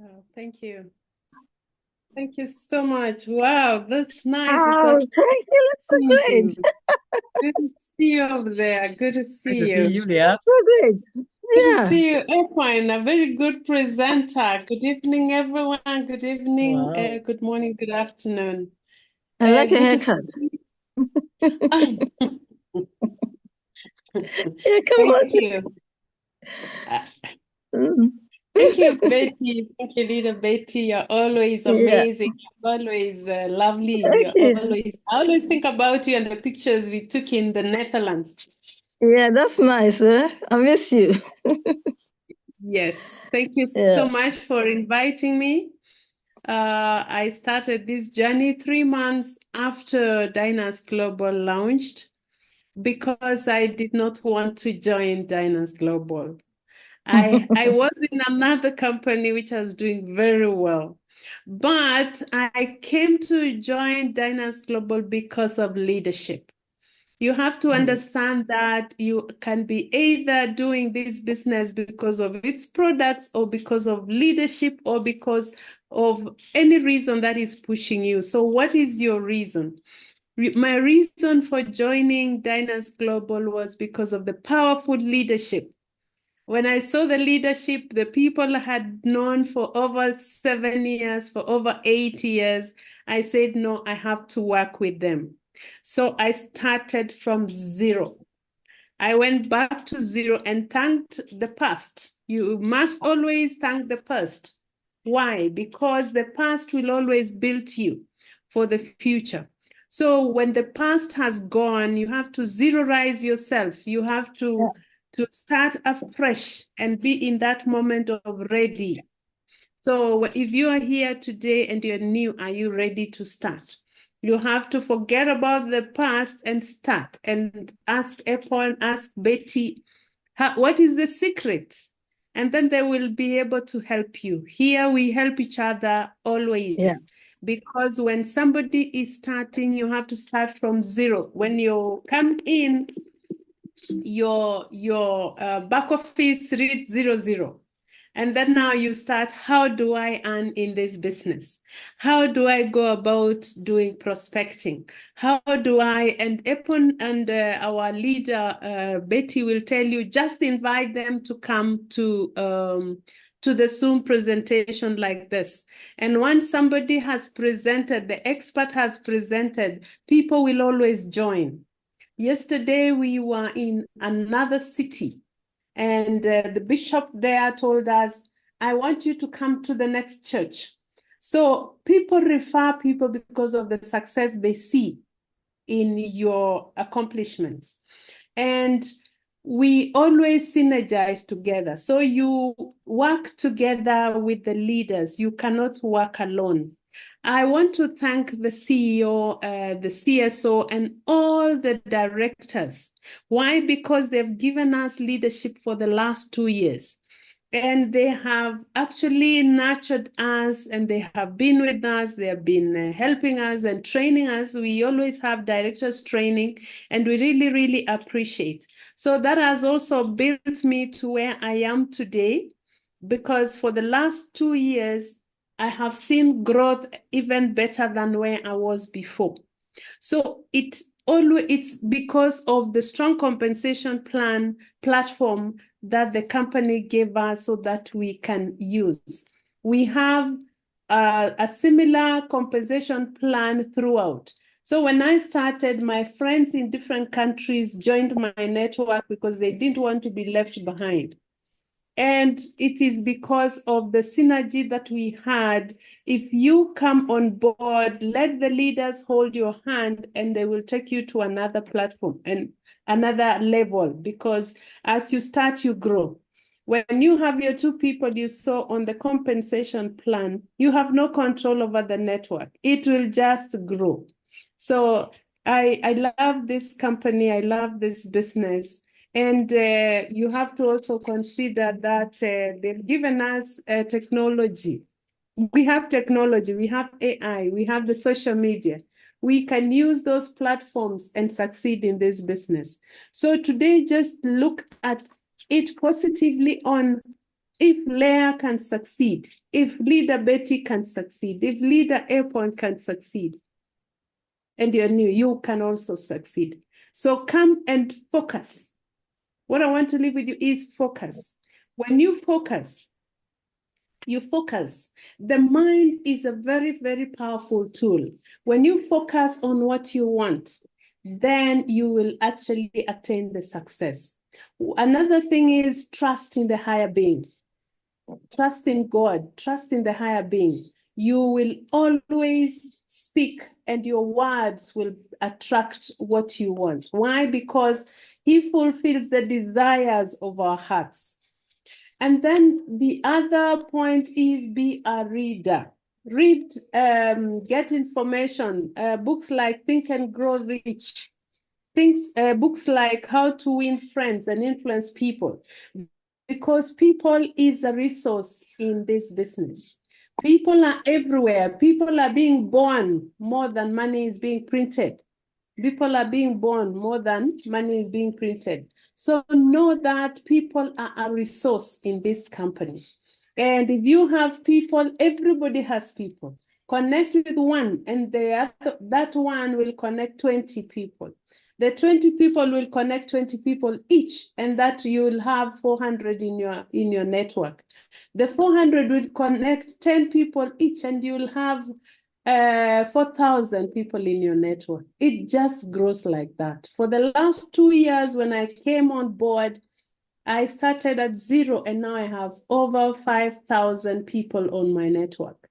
Oh, thank you. Thank you so much. Wow, that's nice. It's Oh, a thank you. That's so great. good to see you over there. Good to Great see to see you. you, Julia. So great. Good to Yeah. see you, Equine, a very good presenter. Good evening, everyone. Good evening, Wow. good morning, good afternoon. I like your Good to haircut. see Yeah, come on. Thank you. Uh, Mm. Thank you, Betty. Thank you, little Betty. You're always Yeah, amazing. You're always lovely. thank you. I always think about you and the pictures we took in the Netherlands. Yeah, that's nice. I miss you. Yes, thank you so Yeah. much for inviting me. I started this journey 3 months after Diners Global launched because I did not want to join Diners Global. I was in another company which was doing very well, but I came to join Diners Global because of leadership. You have to understand that you can be either doing this business because of its products or because of leadership or because of any reason that is pushing you. So, what is your reason? My reason for joining Diners Global was because of the powerful leadership. When I saw the leadership, the people I had known for over 7 years, for over 8 years, I said, no, I have to work with them. So I started from zero. I went back to zero and thanked the past. You must always thank the past. Why? Because the past will always build you for the future. So when the past has gone, you have to zeroize yourself. You have to start afresh and be in that moment of ready. So if you are here today and you're new, are you ready to start? You have to forget about the past and start and ask Epon, ask Betty, what is the secret? And then they will be able to help you. Here we help each other always. Yeah. Because when somebody is starting, you have to start from zero. When you come in, your back office reads 00. And then now you start, how do I earn in this business? How do I go about doing prospecting? How do I, and Epon and our leader, Betty, will tell you, just invite them to come to the Zoom presentation like this. And once somebody has presented, the expert has presented, people will always join. Yesterday, we were in another city, and the bishop there told us, I want you to come to the next church. So people refer people because of the success they see in your accomplishments. And we always synergize together. So you work together with the leaders. You cannot work alone. I want to thank the CEO, the CSO, and all the directors. Why? Because they've given us leadership for the last 2 years. And they have actually nurtured us and they have been with us. They have been helping us and training us. We always have directors training and we really, really appreciate. So that has also built me to where I am today because for the last 2 years, I have seen growth even better than where I was before. So it's because of the strong compensation plan platform that the company gave us so that we can use. We have a similar compensation plan throughout. So when I started, my friends in different countries joined my network because they didn't want to be left behind. And it is because of the synergy that we had. If you come on board, let the leaders hold your hand and they will take you to another platform and another level because as you start, you grow. When you have your two people you saw on the compensation plan, you have no control over the network. It will just grow. So I love this company. I love this business. And you have to also consider that they've given us technology. We have technology, we have AI, we have the social media. We can use those platforms and succeed in this business. So today, just look at it positively on if Leah can succeed, if Leader Betty can succeed, if Leader Apon can succeed, and you're new, you can also succeed. So come and focus. What I want to leave with you is focus. When you focus, the mind is a very, very powerful tool. When you focus on what you want, then you will actually attain the success. Another thing is trust in the higher being. Trust in God, trust in the higher being. You will always speak and your words will attract what you want. Why? Because He fulfills the desires of our hearts. And then the other point is be a reader. Read, get information, books like Think and Grow Rich, books like How to Win Friends and Influence People, because people is a resource in this business. People are everywhere. People are being born more than money is being printed. People are being born more than money is being printed. So know that people are a resource in this company. And if you have people, everybody has people. Connect with one, and that one will connect 20 people. The 20 people will connect 20 people each, and that you will have 400 in your network. The 400 will connect 10 people each, and you will have 4,000 people in your network. It just grows like that. For the last 2 years, when I came on board, I started at 0, and now I have over 5,000 people on my network.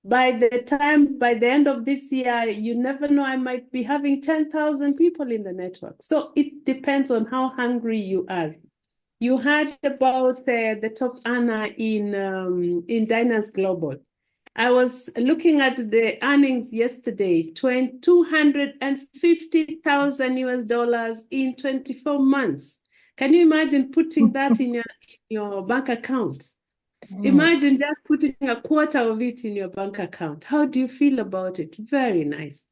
By the end of this year, you never know, I might be having 10,000 people in the network. So it depends on how hungry you are. You heard about the top earner in Diners Global. I was looking at the earnings yesterday, $250,000 US in 24 months. Can you imagine putting that in your bank account? Imagine just putting a quarter of it in your bank account. How do you feel about it? Very nice.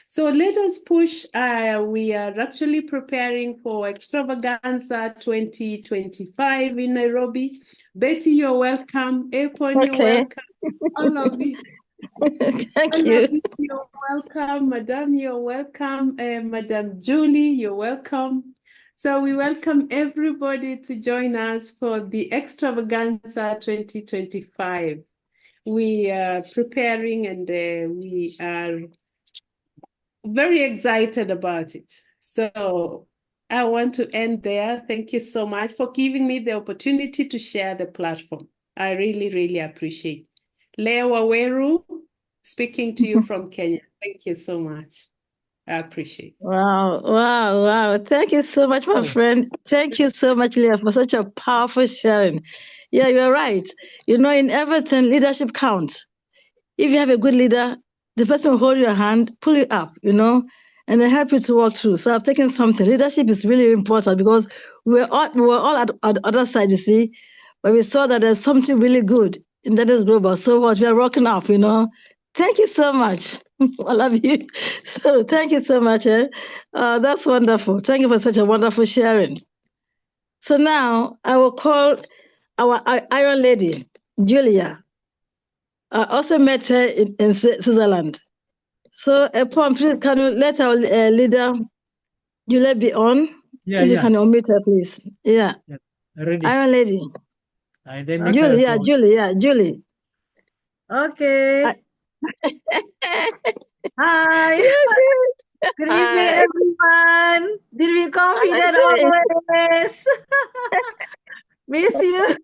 So let us push. We are actually preparing for Extravaganza 2025 in Nairobi. Betty, you're welcome. Apon, you're Okay. welcome. All of you. Thank All you. of you, you're welcome. Madam, you're welcome. Madam Julie, you're welcome. So we welcome everybody to join us for the Extravaganza 2025. We are preparing and we are very excited about it. So I want to end there. Thank you so much for giving me the opportunity to share the platform. I really, really appreciate it. Leah Waweru, speaking to you from Kenya. Thank you so much. I appreciate it. Wow, wow, wow. Thank you so much, my friend. Thank you so much, Leah, for such a powerful sharing. Yeah, you're right. You know, in everything, leadership counts. If you have a good leader, the person will hold your hand, pull you up, you know, and they help you to walk through. So I've taken something. Leadership is really important because we were all at the other side, you see, but we saw that there's something really good in Diners Global. So what we are rocking up, you know. Thank you so much. I love you. So thank you so much. That's wonderful. Thank you for such a wonderful sharing. So now I will call our Iron Lady, Julia. I also met her in Switzerland. So, Pom, please, can you let our leader, Julia, be on? Yeah, If you yeah. can unmute her, please. Yeah. Ready. Iron Lady. Then make Julie, her yeah, phone. Julie, yeah, Julie. Okay. Hi. Good evening, Hi. everyone. Did we confident Hi. always? Miss you,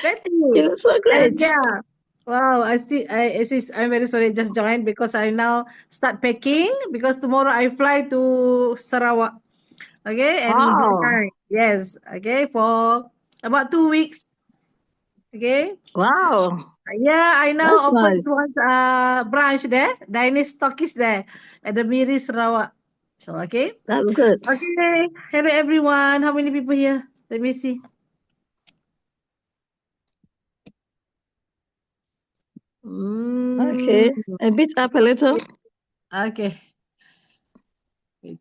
Betty. You look so And great. yeah. Wow, I'm very sorry I just joined because I now start packing because tomorrow I fly to Sarawak. Okay, and Wow. Brunei. Yes, okay, for about 2 weeks. Okay. Wow. Yeah, I now That's open nice. one branch there. Diners Stockist there at the Miri Sarawak. So okay. That's good. Okay. Hello everyone. How many people here? Let me see. Okay. A bit up a little. Okay. Wait.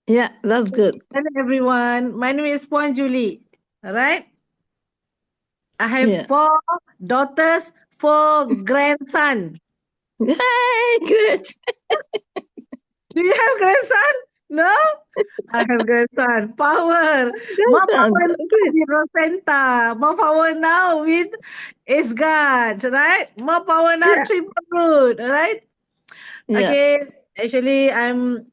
Yeah, that's good. Hello everyone. My name is Puan Julie. All right. I have Yeah. 4 daughters, 4 grandson. Hey, great. Do you have grandson? No? I have grandson. Power. More Grandson. power now Great. with Rosenta. More power now with Isgard, right? More power now, Yeah. triple root, right? Yeah. Okay. Actually, I'm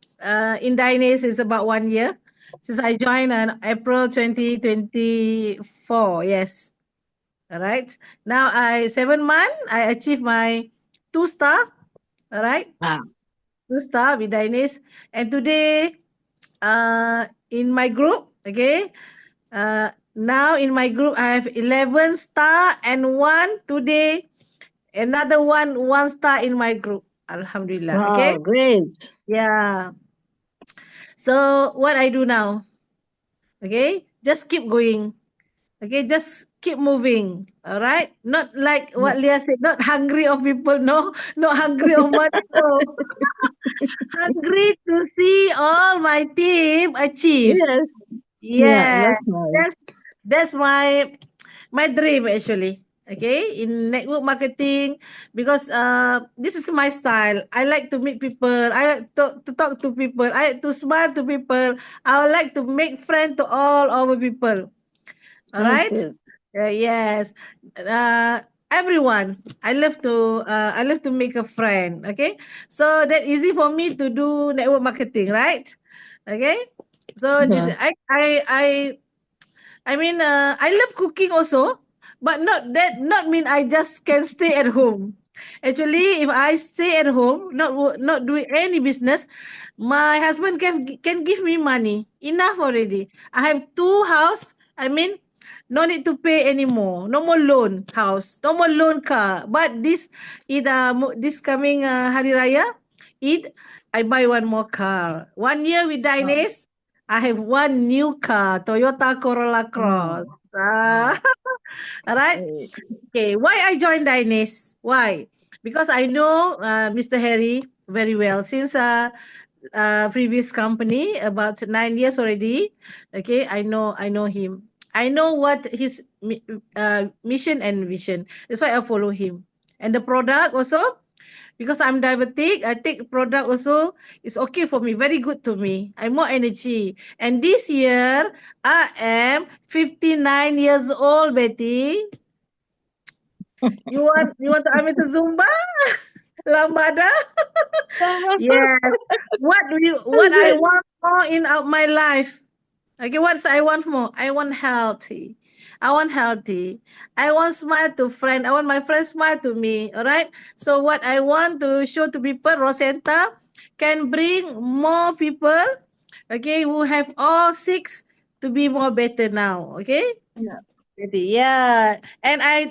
in Dynase is about 1 year since I joined on April 2024. Yes. All right. Now 7 months, I achieved my 2-star. All right. Wow. 2-star with Dynase. And today, in my group, okay, now in my group, I have 11 star and 1 today, another 1 star in my group. Alhamdulillah. Okay. Wow, great. Yeah. So what I do now? Okay, just keep going. Okay, just keep moving. All right, not like Yeah. what Leah said, not hungry of people. No, not hungry of money. No. Hungry to see all my team achieve. Yes. Yeah, Yeah, that's nice. that's my dream actually. Okay, in network marketing, because this is my style. I like to meet people. I like to talk to people. I like to smile to people. I would like to make friends to all our people. All That's right. good. Yes. Everyone. I love to make a friend. Okay. So that easy for me to do network marketing, right? Okay. So this Yeah. I mean, I love cooking also, but not mean I just can stay at home. Actually, if I stay at home, not doing any business, my husband can give me money enough already. I have 2 house. I mean, no need to pay anymore. No more loan house. No more loan car. But this coming Hari Raya, I buy 1 more car. 1 year with Wow. Dynase. I have 1 new car, Toyota Corolla Wow. Cross. Wow. All right. Great. Okay. Why I joined Dynase? Why? Because I know Mr. Harry very well since previous company about 9 years already. Okay. I know him. I know what his mission and vision. That's why I follow him. And the product also, because I'm diabetic, I take product also. It's okay for me, very good to me. I'm more energy. And this year, I am 59 years old, Betty. You want to admit to Zumba? Lambada? Yes. What I want more in my life? Okay, what I want more? I want healthy. I want healthy. I want smile to friend. I want my friends smile to me. All right. So what I want to show to people, Rosenta can bring more people. Okay, who have all 6 to be more better now. Okay. Yeah. Ready? Yeah. And I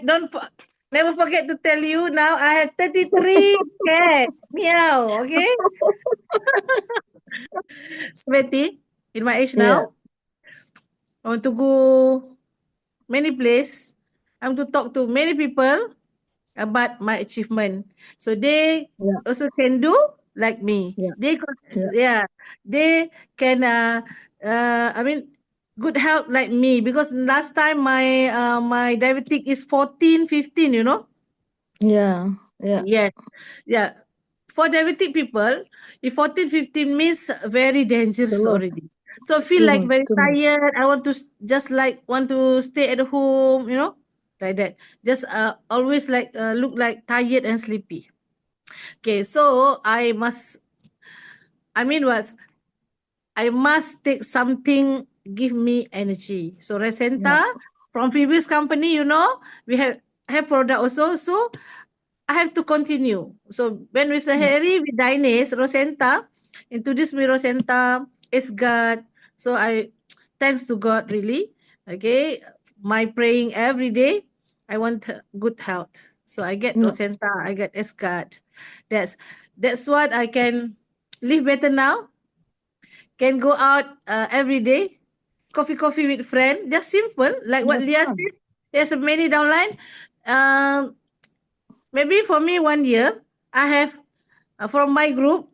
never forget to tell you now I have 33 cats. Meow. Okay. Sweaty in my age Yeah. now. I want to go many place. I want to talk to many people about my achievement. So they Yeah. also can do like me. Yeah. Yeah. Yeah, they can I mean good health like me, because last time my diabetic is 14, 15, you know? Yeah. Yeah. Yes. Yeah. For diabetic people, if 14, 15 means very It's a dangerous lot. already. So feel Too like much. very Too much. tired. I want to just like want to stay at home, you know, like that. Just always like look like tired and sleepy. Okay, so I mean was I must take something give me energy. So Yeah. Resenta from previous company, you know, we have product also. So I have to continue. So when Mr. Yeah. Harry with Dynase, Rosenta, introduced me Rosenta, it's God. So thanks to God really. Okay. My praying every day, I want good health. So I get Yeah. Rosenta, I get Esgard. That's that's what I can live better now. Can go out every day. Coffee with friend. Just simple. Like what That's Leah fun. said. There's many downline. Um Maybe for me 1 year, I have from my group,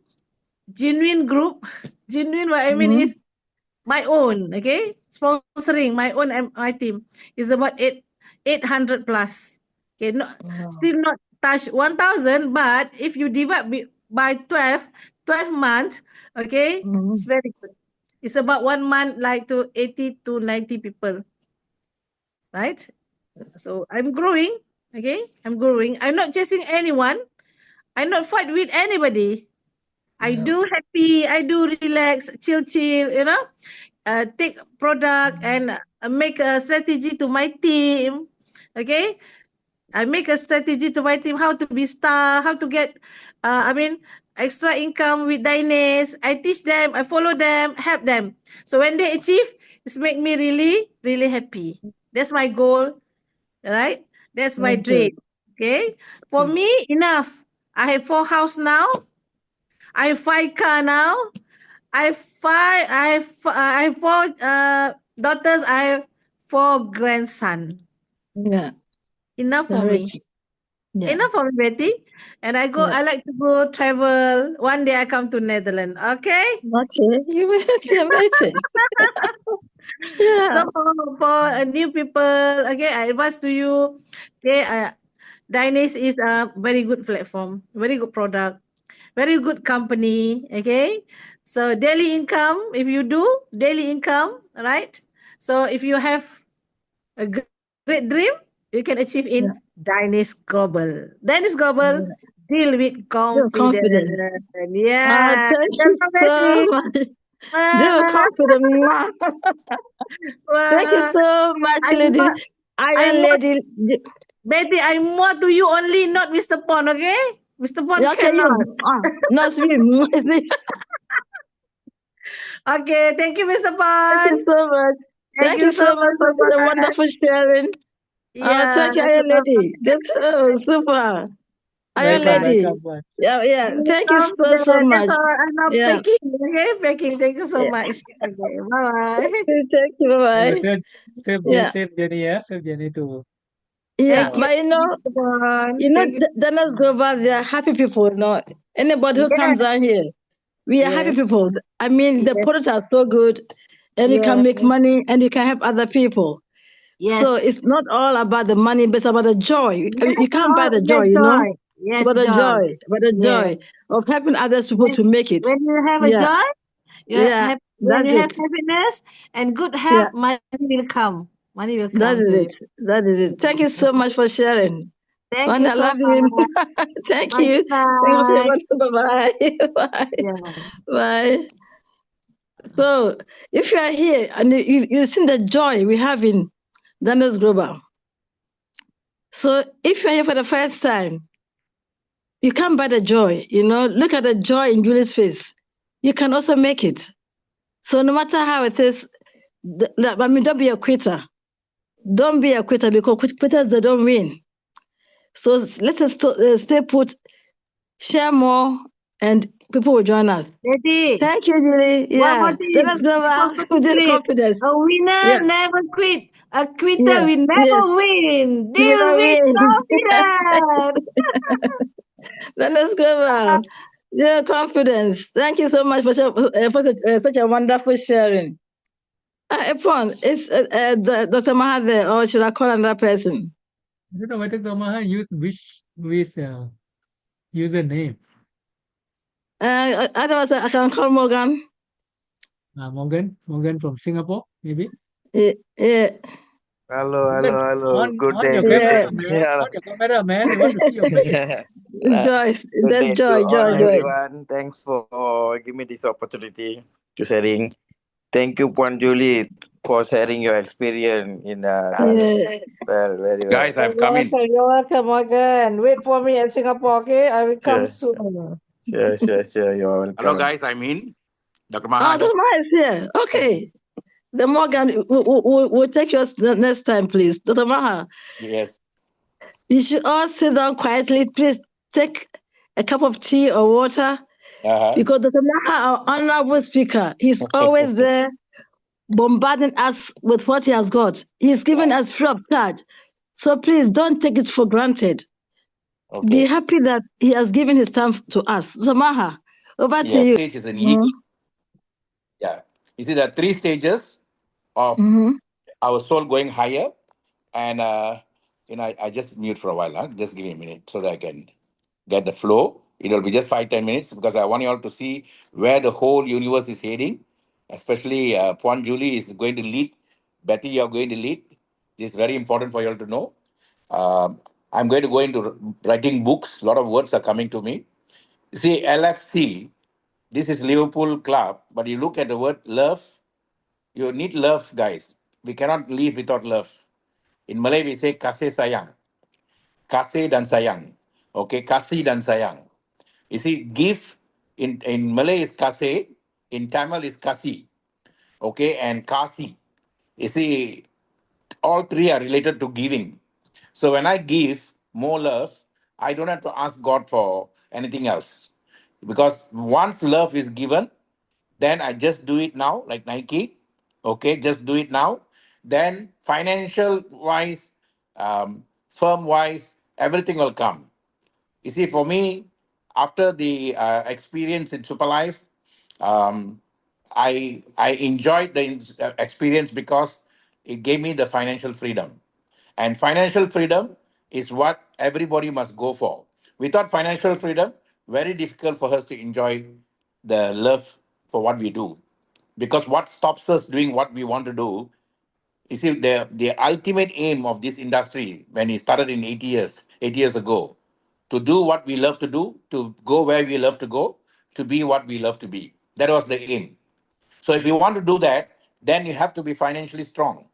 genuine group, genuine what I mean Mm-hmm. is my own, okay? Sponsoring my own my team is about 800 plus. Okay, Wow. still not touch 1,000, but if you divide by 12 months, okay, it's very good. It's about 1 month like to 80 to 90 people, right? So I'm growing, okay? I'm growing. I'm not chasing anyone. I not fight with anybody. I do happy, I do relax, chill, you know, take product and make a strategy to my team. Okay. I make a strategy to my team how to be star, how to get, extra income with Dynase. I teach them, I follow them, help them. So when they achieve, it's make me really, really happy. That's my goal, right? That's my dream. Okay. For me, enough. I have 4 house now. I have 5 car now. I have 4 daughters. I have 4 grandson. Yeah. Enough for me. Rich. Yeah. Enough for me, Betty. And I go. Yeah. I like to go travel. One day I come to Netherlands. Okay. Okay. You're waiting. Yeah. So for new people, okay, I advise to you. Okay, Dynase is a very good platform, very good product, very good company. Okay, so daily income. If you do daily income, right? So if you have a great dream, you can achieve in Dynase Global. Dynase Global deal with confidence. Yeah. Thank you so much. They were confident. Thank you so much, lady. Iron Lady. Betty, I'm more to you only, not Mr. Pon, okay? Mr. Pon Okay, cannot. no, it's me. Okay, thank you, Mr. Pon. Thank you so much. Thank you so much for the wonderful sharing. Yeah, thank you, Iron Lady. Super. Iron Lady. Yeah. Thank you so much. I'm not packing, okay? Packing. Thank you so much. Okay, bye-bye. Thank you, bye-bye. Save Jenny too. Yeah, but you know, Dynase Global, they are happy people, you know. Anybody who comes down here, we are happy people. I mean, the products are so good, and you can make money, and you can help other people. Yes. So it's not all about the money, but it's about the joy. You can't buy the joy, you know. Yes, but the joy of helping others people to make it. When you have a joy, when you have happiness and good health, money will come. Money will come. That is it. Thank you so much for sharing. Thank you so love you. Thank you. Bye. Bye. Bye. So if you are here and you've seen the joy we have in Dynase Global. So if you're here for the first time, you can't buy the joy, you know. Look at the joy in Julie's face. You can also make it. So no matter how it is, don't be a quitter. Don't be a quitter, because quitters, they don't win. So let us stay put, share more, and people will join us. Betty. Thank you, Julie. Yeah. Let's go back with confidence. A winner never quit. A quitter will never win. Deal with confidence. Let's go back. Yeah, confidence. Thank you so much for such a wonderful sharing. Epon, is Dr. Maha there, or should I call another person? I don't know whether Dr. Maha use which username. Otherwise, I can call Morgan. Morgan from Singapore, maybe. Yeah. Hello. Good day. On your camera, man. You want to see your face. Joyce, that's Joy. Everyone, thanks for giving me this opportunity to sharing. Thank you, Puan Julie, for sharing your experience in very well. Guys, I've come in. You're welcome, Morgan. Wait for me at Singapore, okay? I will come soon. Sure. You're welcome. Hello, guys. I'm in. Dr. Maha. Dr. Maha is here. Okay. The Morgan, we'll take yours next time, please. Dr. Maha. Yes. You should all sit down quietly. Please take a cup of tea or water. Because Dr. Maha, our honorable speaker, he's always there bombarding us with what he has got. He's given us free of charge. So please don't take it for granted. Okay. Be happy that he has given his time to us. So Maha, over to you. Stage is an eagle. Yeah. You see, there are 3 stages of our soul going higher. And I just mute for a while. Huh? Just give me a minute so that I can get the flow. It'll be just 5-10 minutes because I want you all to see where the whole universe is heading. Especially Puan Julie is going to lead. Betty, you're going to lead. This is very important for you all to know. I'm going to go into writing books. A lot of words are coming to me. See, LFC, this is Liverpool Club, but you look at the word love, you need love, guys. We cannot live without love. In Malay, we say kasih sayang. Kasih dan sayang. Okay, kasih dan sayang. You see, give in Malay is kasih, in Tamil is kasi. Okay, and kasi. You see, all three are related to giving. So when I give more love, I don't have to ask God for anything else. Because once love is given, then I just do it now, like Nike. Okay, just do it now. Then financial wise, firm wise, everything will come. You see, for me, after the experience in Superlife, um, I enjoyed the experience because it gave me the financial freedom. And financial freedom is what everybody must go for. Without financial freedom, very difficult for us to enjoy the love for what we do. Because what stops us doing what we want to do, you see, the ultimate aim of this industry when it started in 8 years ago, to do what we love to do, to go where we love to go, to be what we love to be. That was the aim. So if you want to do that, then you have to be financially strong.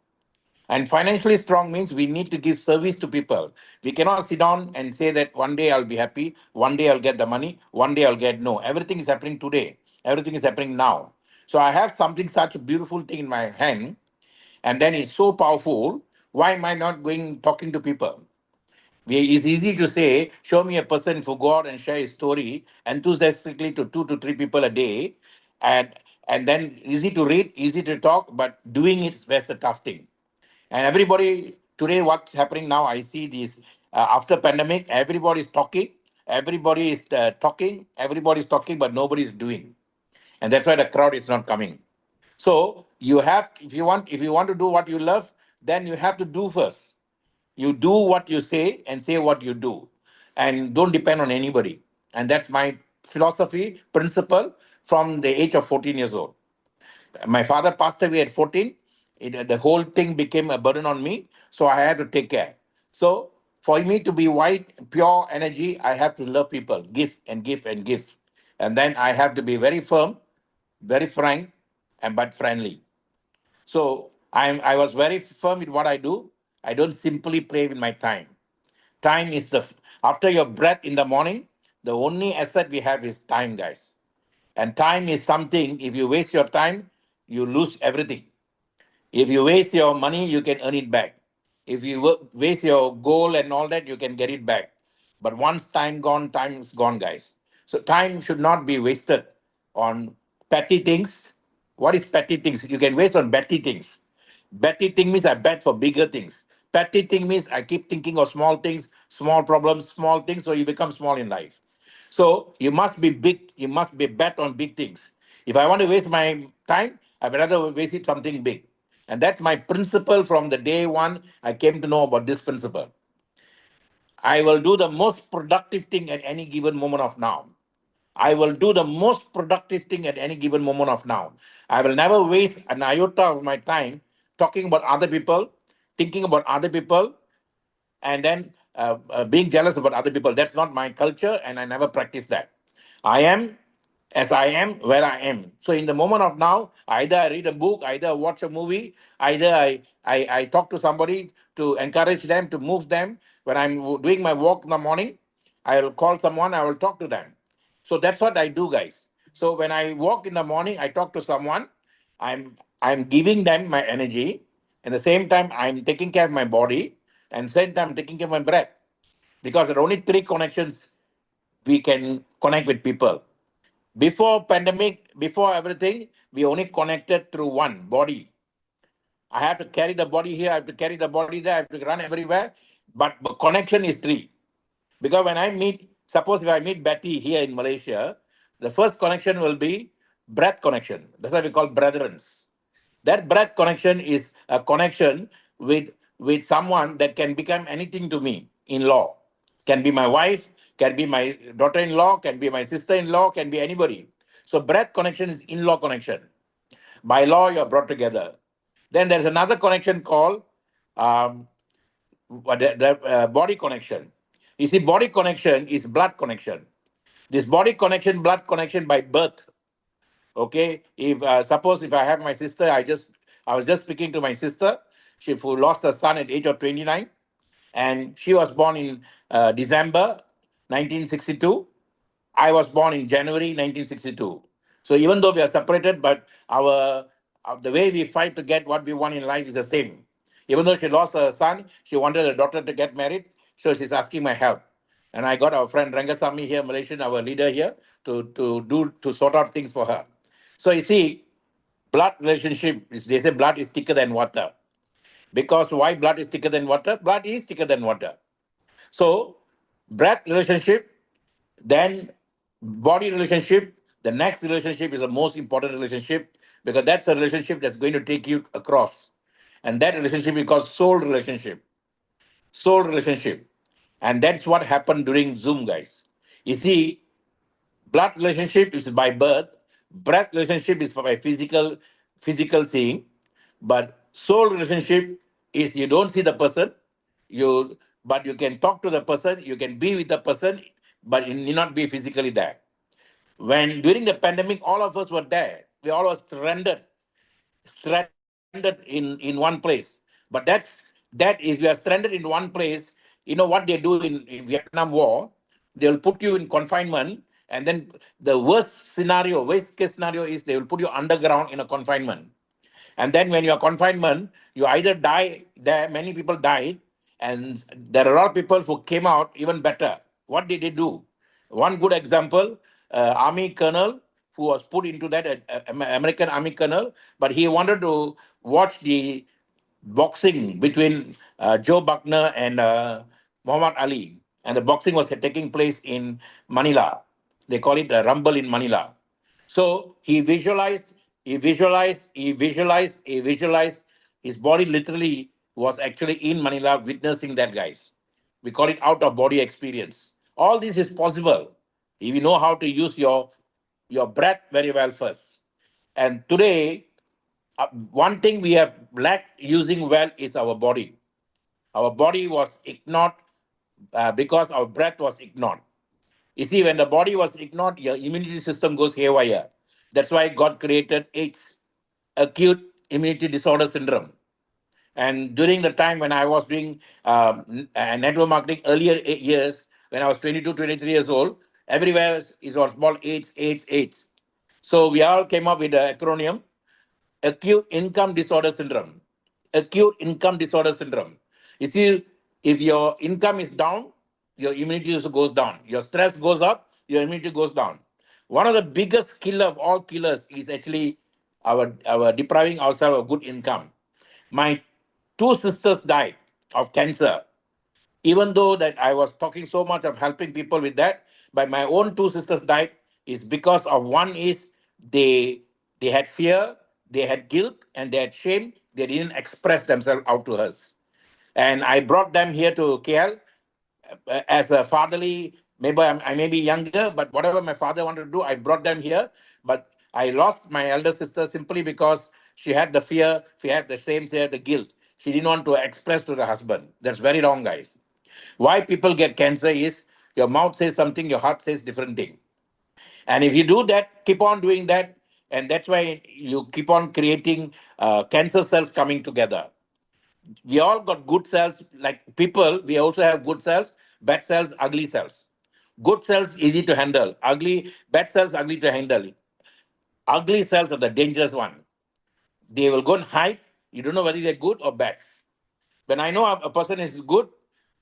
And financially strong means we need to give service to people. We cannot sit down and say that one day I'll be happy, one day I'll get the money, one day I'll get no. Everything is happening today. Everything is happening now. So I have something such a beautiful thing in my hand, and then it's so powerful. Why am I not going talking to people? It's easy to say, show me a person who go out and share his story enthusiastically to 2 to 3 people a day, and and then easy to read, easy to talk, but doing it is a tough thing. And everybody today, what's happening now? I see this after pandemic, everybody is talking, but nobody is doing, and that's why the crowd is not coming. So you have, if you want to do what you love, then you have to do first. You do what you say and say what you do, and don't depend on anybody. And that's my philosophy, principle from the age of 14 years old. My father passed away at 14. The whole thing became a burden on me, so I had to take care. So for me to be white, pure energy, I have to love people, give and give and give. And then I have to be very firm, very frank, and but friendly. So I was very firm with what I do. I don't simply play with my time. Time is after your breath in the morning, the only asset we have is time, guys. And time is something, if you waste your time, you lose everything. If you waste your money, you can earn it back. If you waste your goal and all that, you can get it back. But once time is gone, guys. So time should not be wasted on petty things. What is petty things? You can waste on petty things. Petty thing means I bet for bigger things. Petty thing means I keep thinking of small things, small problems, small things, so you become small in life. So you must be big, you must be bet on big things. If I want to waste my time, I'd rather waste it something big. And that's my principle from the day one I came to know about this principle. I will do the most productive thing at any given moment of now. I will do the most productive thing at any given moment of now. I will never waste an iota of my time talking about other people, thinking about other people, and then being jealous about other people. That's not my culture, and I never practice that. I am as I am where I am. So in the moment of now, either I read a book, either I watch a movie, either I talk to somebody to encourage them, to move them. When I'm doing my walk in the morning, I will call someone, I will talk to them. So that's what I do, guys. So when I walk in the morning, I talk to someone, I'm giving them my energy. At the same time, I'm taking care of my body, and same time taking care of my breath. Because there are only three connections we can connect with people. Before pandemic, before everything, we only connected through one body. I have to carry the body here, I have to carry the body there, I have to run everywhere. But the connection is three. Because when suppose if I meet Betty here in Malaysia, the first connection will be breath connection. That's why we call brethren. That breath connection is a connection with with someone that can become anything to me in law. Can be my wife, can be my daughter-in-law, can be my sister-in-law, can be anybody. So breath connection is in-law connection. By law, you're brought together. Then there's another connection called um, body connection. You see, body connection is blood connection. This body connection, blood connection by birth. Okay, if suppose if I have my sister, I was just speaking to my sister, she who lost her son at age of 29, and she was born in December 1962. I was born in January 1962. So even though we are separated, but our the way we fight to get what we want in life is the same. Even though she lost her son, she wanted her daughter to get married, so she's asking my help. And I got our friend Rangasamy here, Malaysian, our leader here, to sort out things for her. So you see, blood relationship, they say blood is thicker than water. Because why blood is thicker than water? Blood is thicker than water. So, breath relationship, then body relationship, the next relationship is the most important relationship because that's a relationship that's going to take you across. And that relationship is called soul relationship. Soul relationship. And that's what happened during Zoom, guys. You see, blood relationship is by birth, breath relationship is by physical seeing, but soul relationship is you don't see the person, but you can talk to the person, you can be with the person, but you need not be physically there. When during the pandemic, all of us were there. We all were stranded in one place. But that if you are stranded in one place, you know what they do in Vietnam War, they'll put you in confinement, and then the worst case scenario is they will put you underground in a confinement. And then when you're confinement, you either die there, many people died, and there are a lot of people who came out even better. What did they do? One good example, Army colonel who was put into that, American Army colonel, but he wanted to watch the boxing between Joe Buckner and Muhammad Ali. And the boxing was taking place in Manila. They call it a Rumble in Manila. So he visualized. His body literally was actually in Manila witnessing that, guys. We call it out of body experience. All this is possible if you know how to use your breath very well first. And today, one thing we have lacked using well is our body. Our body was ignored because our breath was ignored. You see, when the body was ignored, your immunity system goes haywire. That's why God created AIDS, acute immunity disorder syndrome. And during the time when I was doing network marketing earlier 8 years, when I was 22, 23 years old, everywhere it was called AIDS, AIDS, AIDS. So we all came up with the acronym acute income disorder syndrome. Acute income disorder syndrome. You see, if your income is down, your immunity also goes down. Your stress goes up, your immunity goes down. One of the biggest killer of all killers is actually our depriving ourselves of good income. My two sisters died of cancer. Even though that I was talking so much of helping people with that, but my own two sisters died is because of one is they had fear, they had guilt, and they had shame. They didn't express themselves out to us, and I brought them here to KL as a fatherly. Maybe I may be younger, but whatever my father wanted to do, I brought them here. But I lost my elder sister simply because she had the fear, she had the shame, she had the guilt. She didn't want to express to the husband. That's very wrong, guys. Why people get cancer is your mouth says something, your heart says different thing. And if you do that, keep on doing that, and that's why you keep on creating cancer cells coming together. We all got good cells, like people. We also have good cells, bad cells, ugly cells. Good cells easy to handle. Bad cells ugly to handle. Ugly cells are the dangerous one. They will go and hide. You don't know whether they're good or bad. When I know a person is good,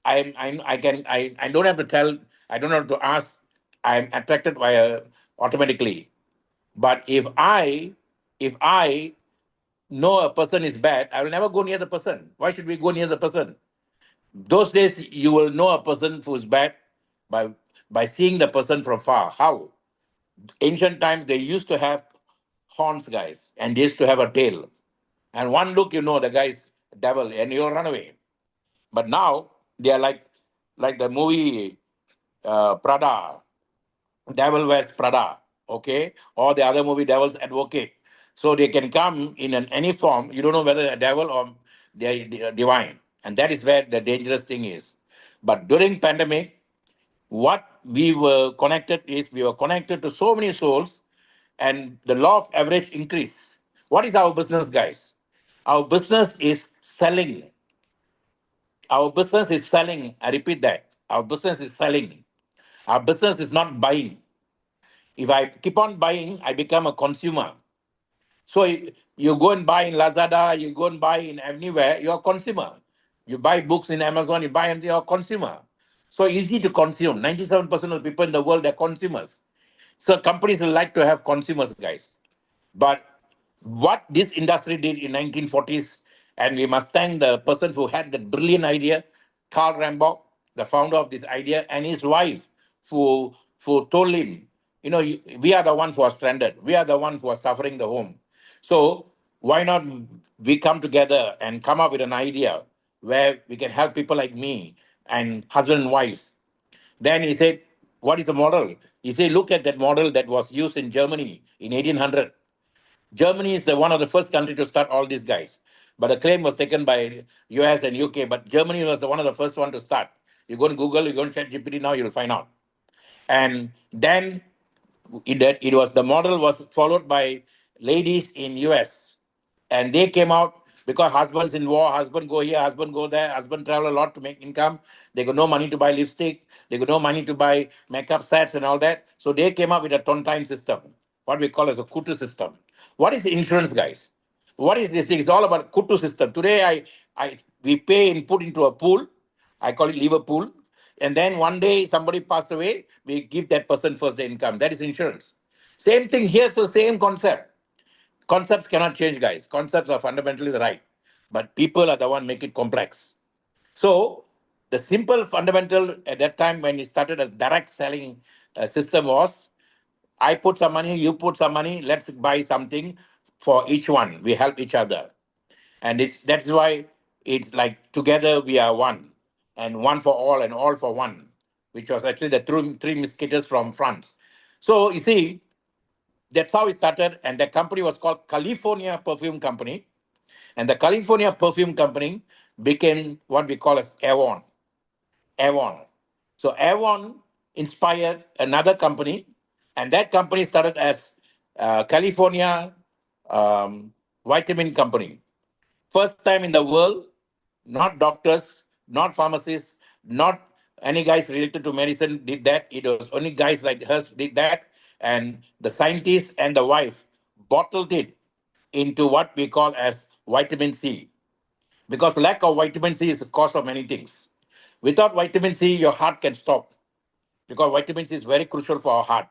I don't have to tell, I don't have to ask. I'm attracted by automatically. But if I know a person is bad, I will never go near the person. Why should we go near the person? Those days you will know a person who's bad by by seeing the person from far. How? Ancient times they used to have horns, guys, and they used to have a tail. And one look, you know the guy's devil, and you'll run away. But now they are like the movie Prada, Devil Wears Prada, okay, or the other movie Devil's Advocate. So they can come in any form. You don't know whether a devil or they're divine, and that is where the dangerous thing is. But during pandemic, what we were connected is we were connected to so many souls, and the law of average increase. What is our business, guys? Our business is selling. Our business is selling. I repeat that. Our business is selling. Our business is not buying. If I keep on buying, I become a consumer. So you go and buy in Lazada, you go and buy in anywhere, you're a consumer. You buy books in Amazon, you buy and you're a consumer. So easy to consume. 97% of the people in the world are consumers. So companies will like to have consumers, guys. But what this industry did in 1940s, and we must thank the person who had that brilliant idea, Karl Rambach, the founder of this idea, and his wife, who told him, we are the ones who are stranded. We are the ones who are suffering the home. So why not we come together and come up with an idea where we can help people like me and husband and wives. Then he said, what is the model? He said, look at that model that was used in Germany in 1800. Germany is one of the first country to start all these guys. But the claim was taken by US and UK, but Germany was one of the first one to start. You go to Google, you go to ChatGPT now, you'll find out. And then it was the model was followed by ladies in US, and they came out because husbands in war, husband go here, husband go there, husband travel a lot to make income. They got no money to buy lipstick, they got no money to buy makeup sets and all that. So they came up with a tontine system, what we call as a kutu system. What is insurance, guys? What is this thing? It's all about kutu system. Today we pay and put into a pool. I call it Liverpool. And then one day somebody passed away, we give that person first the income. That is insurance. Same thing here, so same concept. Concepts cannot change, guys. Concepts are fundamentally the right, but people are the one make it complex. So the simple fundamental at that time when it started as direct selling system was, I put some money, you put some money, let's buy something for each one. We help each other. And that's why it's like together we are one, and one for all and all for one, which was actually the three musketeers from France. So you see, that's how it started, and the company was called California Perfume Company, and the California Perfume Company became what we call as Avon. Avon. So Avon inspired another company, and that company started as California Vitamin Company. First time in the world, not doctors, not pharmacists, not any guys related to medicine did that. It was only guys like us did that. And the scientist and the wife bottled it into what we call as vitamin C. Because lack of vitamin C is the cause of many things. Without vitamin C, your heart can stop. Because vitamin C is very crucial for our heart.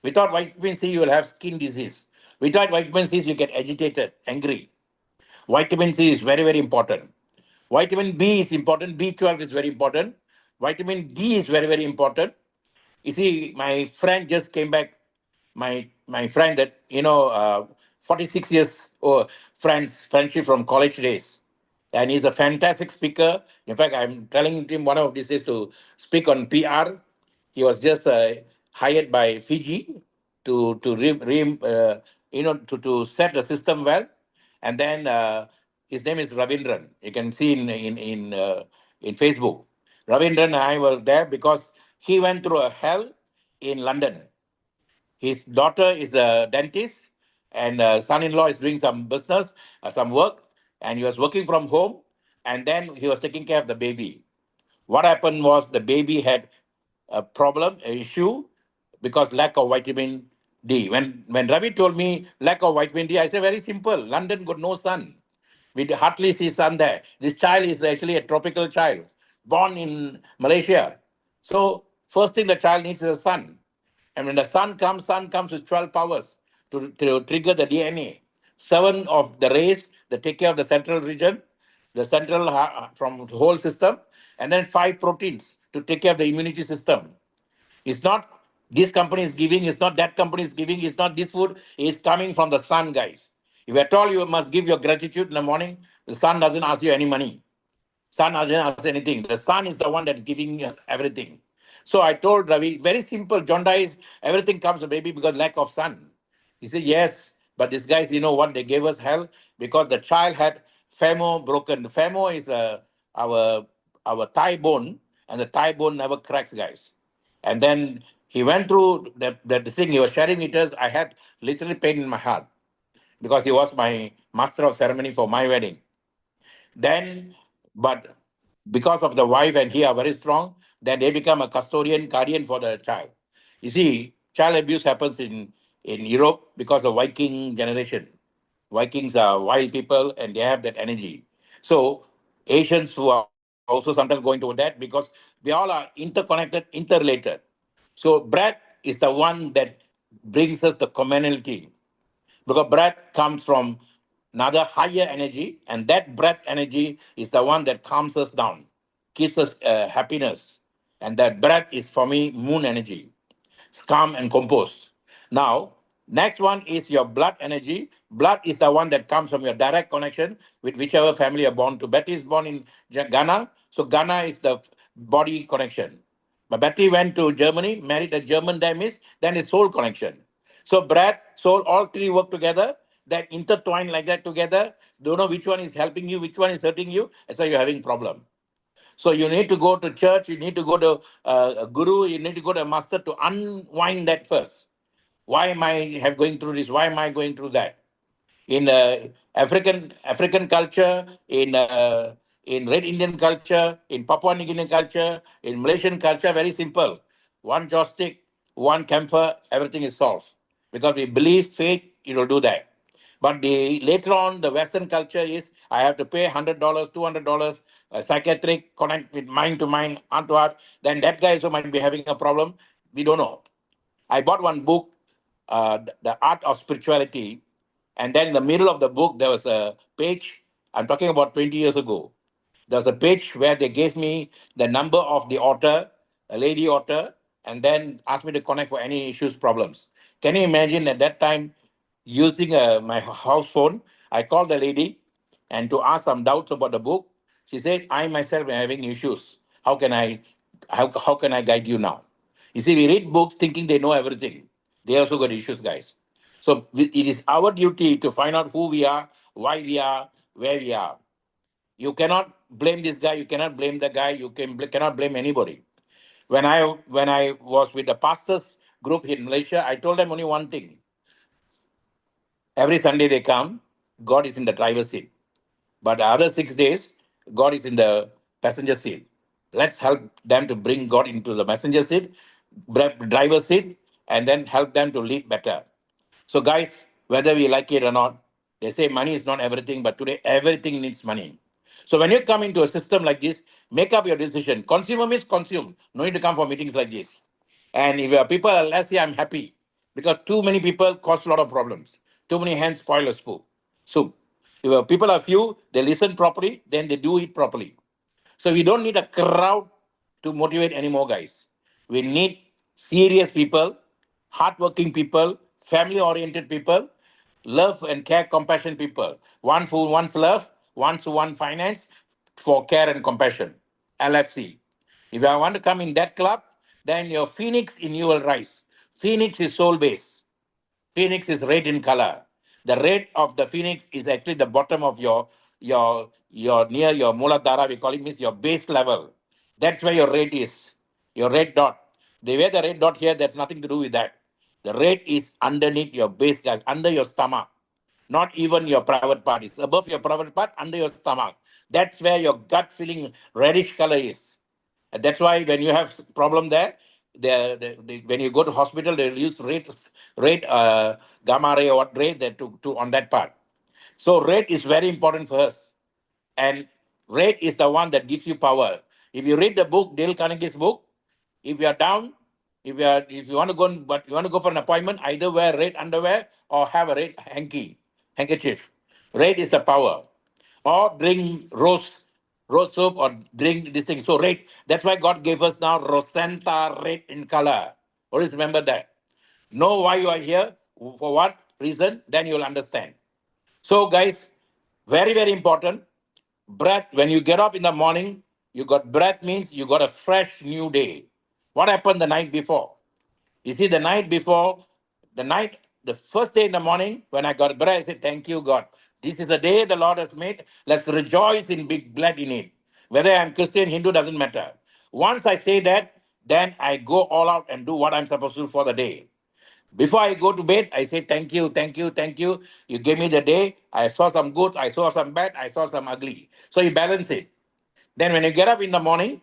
Without vitamin C, you will have skin disease. Without vitamin C, you get agitated, angry. Vitamin C is very, very important. Vitamin B is important. B12 is very important. Vitamin D is very, very important. You see, my friend just came back. My friend that 46 years friendship from college days, and he's a fantastic speaker. In fact, I'm telling him one of these days to speak on PR. He was just hired by Fiji to set the system well, and then his name is Ravindran. You can see in Facebook. Ravindran and I were there because he went through a hell in London. His daughter is a dentist, and son-in-law is doing some business, some work, and he was working from home, and then he was taking care of the baby. What happened was the baby had a problem, an issue, because lack of vitamin D. When Ravi told me lack of vitamin D, I said very simple. London got no sun. We hardly see sun there. This child is actually a tropical child, born in Malaysia. So first thing the child needs is a sun. And when the sun comes with 12 powers to trigger the DNA. 7 of the rays that take care of the central region, the central from the whole system, and then 5 proteins to take care of the immunity system. It's not this company is giving, it's not that company is giving, it's not this food, it's coming from the sun, guys. If at all you must give your gratitude in the morning, the sun doesn't ask you any money. Sun doesn't ask anything. The sun is the one that's giving us everything. So I told Ravi, very simple. Jaundice, everything comes to baby because lack of sun. He said, yes, but these guys, you know what? They gave us hell because the child had femur broken. The femur is our thigh bone, and the thigh bone never cracks, guys. And then he went through the thing. He was sharing with us. I had literally pain in my heart because he was my master of ceremony for my wedding. Then, but because of the wife and he are very strong, then they become a custodian, guardian for the child. You see, child abuse happens in Europe because of Viking generation. Vikings are wild people and they have that energy. So Asians who are also sometimes going to that because they all are interconnected, interrelated. So breath is the one that brings us the commonality because breath comes from another higher energy, and that breath energy is the one that calms us down, gives us happiness. And that breath is for me moon energy. It's calm and composed. Now, next one is your blood energy. Blood is the one that comes from your direct connection with whichever family you're born to. Betty is born in Ghana, so Ghana is the body connection. But Betty went to Germany, married a German Damis, then it's soul connection. So breath, soul, all three work together, that intertwine like that together. Don't know which one is helping you, which one is hurting you. That's why you're having problem. So you need to go to church, you need to go to a guru, you need to go to a master to unwind that first. Why am I have going through this? Why am I going through that? In African culture, in Red Indian culture, in Papua New Guinea culture, in Malaysian culture, very simple. One joystick, one camphor, everything is solved. Because we believe faith, it will do that. But the later on, the Western culture is I have to pay $100, $200, psychiatric connect with mind to mind, heart to heart. Then that guy also might be having a problem. We don't know. I bought one book, The Art of Spirituality, and then in the middle of the book, there was a page. I'm talking about 20 years ago. There was a page where they gave me the number of the author, a lady author, and then asked me to connect for any issues, problems. Can you imagine at that time using my house phone? I called the lady and to ask some doubts about the book. She said, I myself am having issues. How can I guide you now? You see, we read books thinking they know everything. They also got issues, guys. So it is our duty to find out who we are, why we are, where we are. You cannot blame this guy. You cannot blame the guy. Cannot blame anybody. When I was with the pastors group in Malaysia, I told them only one thing. Every Sunday they come, God is in the driver's seat. But the other 6 days, God is in the passenger seat. Let's help them to bring God into the messenger seat, driver's seat, and then help them to lead better. So, guys, whether we like it or not, they say money is not everything, but today everything needs money. So, when you come into a system like this, make up your decision. Consumer means consume. No need to come for meetings like this. And if your people are less, I'm happy because too many people cause a lot of problems. Too many hands spoil a soup. If your people are few, they listen properly, then they do it properly. So we don't need a crowd to motivate anymore, guys. We need serious people, hardworking people, family-oriented people, love and care, compassion people. One who wants love, one who wants finance for care and compassion. LFC. If I want to come in that club, then your phoenix in you will rise. Phoenix is soul base. Phoenix is red in color. The red of the phoenix is actually the bottom of your near your Muladhara, we call it means your base level. That's where your red is. Your red dot. The way the red dot here, there's nothing to do with that. The red is underneath your base, guys, under your stomach. Not even your private part. It's above your private part, under your stomach. That's where your gut feeling reddish color is. And that's why when you have problem there, when you go to hospital, they'll use red gamma ray or what ray that to on that part. So red is very important for us. And red is the one that gives you power. If you read the book, Dale Carnegie's book, if you are down, if you want to go but you want to go for an appointment, either wear red underwear or have a red handkerchief. Red is the power. Or drink rose soap or drink this thing. So red. That's why God gave us now Rosenta red in color. Always remember that. Know why you are here, for what reason, then you will understand. So, guys, very, very important. Breath, when you get up in the morning, you got breath means you got a fresh new day. What happened the night before? You see, the night before, the first day in the morning, when I got bread, I said, thank you, God. This is the day the Lord has made. Let's rejoice in big blood in it. Whether I'm Christian, Hindu, doesn't matter. Once I say that, then I go all out and do what I'm supposed to do for the day. Before I go to bed, I say, thank you, thank you, thank you. You gave me the day. I saw some good, I saw some bad, I saw some ugly. So you balance it. Then when you get up in the morning,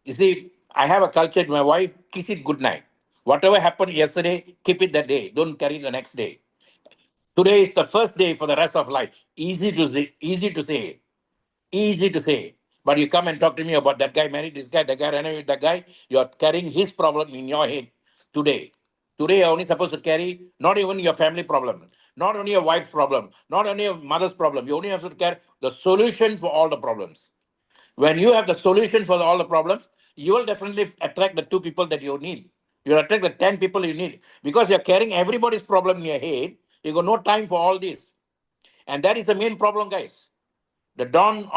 you see, I have a culture with my wife, kiss it good night. Whatever happened yesterday, keep it that day. Don't carry the next day. Today is the first day for the rest of life. Easy to say, easy to say. But you come and talk to me about that guy married this guy, that guy ran away with that guy. You're carrying his problem in your head today. Today, you're only supposed to carry not even your family problem, not only your wife's problem, not only your mother's problem. You only have to carry the solution for all the problems. When you have the solution for all the problems, you will definitely attract the 2 people that you need. You'll attract the 10 people you need because you're carrying everybody's problem in your head. You got no time for all this. And that is the main problem, guys. The dawn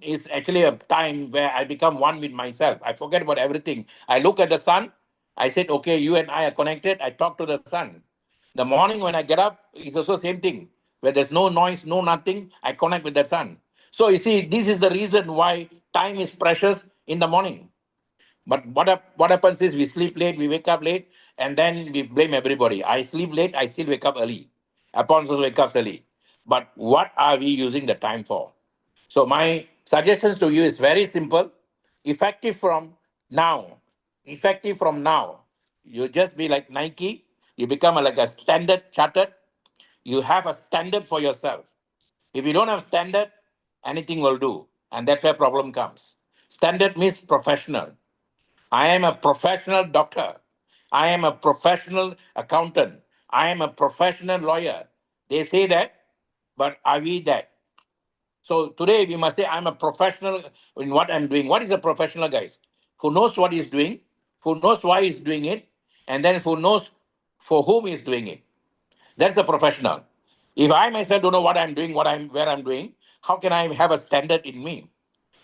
is actually a time where I become one with myself. I forget about everything. I look at the sun. I said, okay, you and I are connected. I talk to the sun. The morning when I get up, it's also same thing. Where there's no noise, no nothing, I connect with the sun. So you see, this is the reason why time is precious in the morning. But what happens is we sleep late, we wake up late, and then we blame everybody. I sleep late, I still wake up early. Upon also wake up early. But what are we using the time for? So my suggestions to you is very simple. Effective from now. Effective from now. You just be like Nike. You become like a standard chartered. You have a standard for yourself. If you don't have standard, anything will do. And that's where problem comes. Standard means professional. I am a professional doctor. I am a professional accountant. I am a professional lawyer. They say that, but are we that? So today we must say I'm a professional in what I'm doing. What is a professional, guys? Who knows what he's doing, who knows why he's doing it, and then who knows for whom he's doing it. That's the professional. If I myself don't know what I'm doing, where I'm doing, how can I have a standard in me?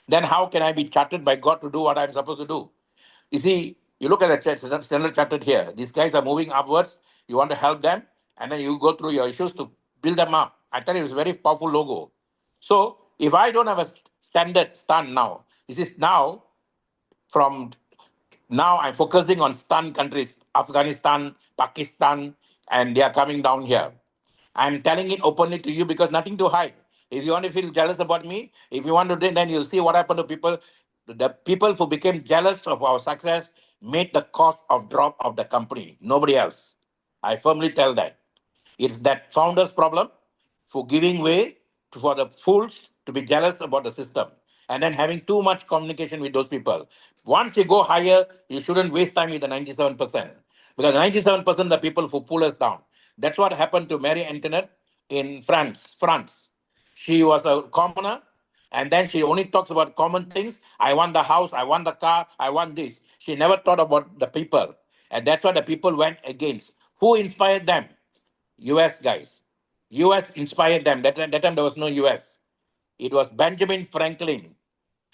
Then how can I be chartered by God to do what I'm supposed to do? You see, you look at the standard chartered here. These guys are moving upwards. You want to help them, and then you go through your issues to build them up. I tell you, it's a very powerful logo. So if I don't have a standard stand now, this is now from now I'm focusing on stun countries, Afghanistan, Pakistan, and they are coming down here. I'm telling it openly to you because nothing to hide. If you want to feel jealous about me, if you want to, then you'll see what happened to people. The people who became jealous of our success made the cost of drop of the company. Nobody else. I firmly tell that. It's that founder's problem for giving way for the fools to be jealous about the system and then having too much communication with those people. Once you go higher, you shouldn't waste time with the 97%. Because 97% the people who pull us down. That's what happened to Marie Antoinette in France. She was a commoner, and then she only talks about common things. I want the house, I want the car, I want this. She never thought about the people. And that's why the people went against. Who inspired them? US guys. US inspired them. That time there was no US. It was Benjamin Franklin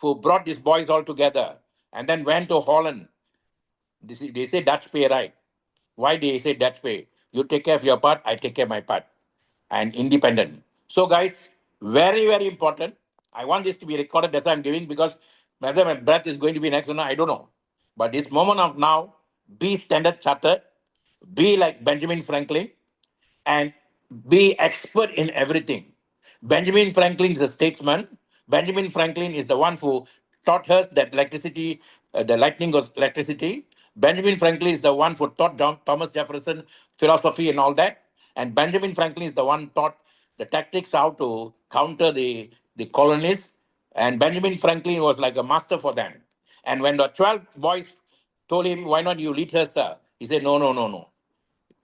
who brought these boys all together and then went to Holland. They say Dutch pay, right? Why they say Dutch pay? You take care of your part, I take care of my part. And independent. So, guys, very, very important. I want this to be recorded. That's why I'm giving because whether my breath is going to be next or not, I don't know. But this moment of now, be standard chartered, be like Benjamin Franklin, and be expert in everything. Benjamin Franklin is a statesman. Benjamin Franklin is the one who taught us that electricity, the lightning was electricity. Benjamin Franklin is the one who taught Thomas Jefferson philosophy and all that. And Benjamin Franklin is the one taught the tactics how to counter the colonists. And Benjamin Franklin was like a master for them. And when the 12 boys told him, why not you lead us, sir? He said, no, no, no, no.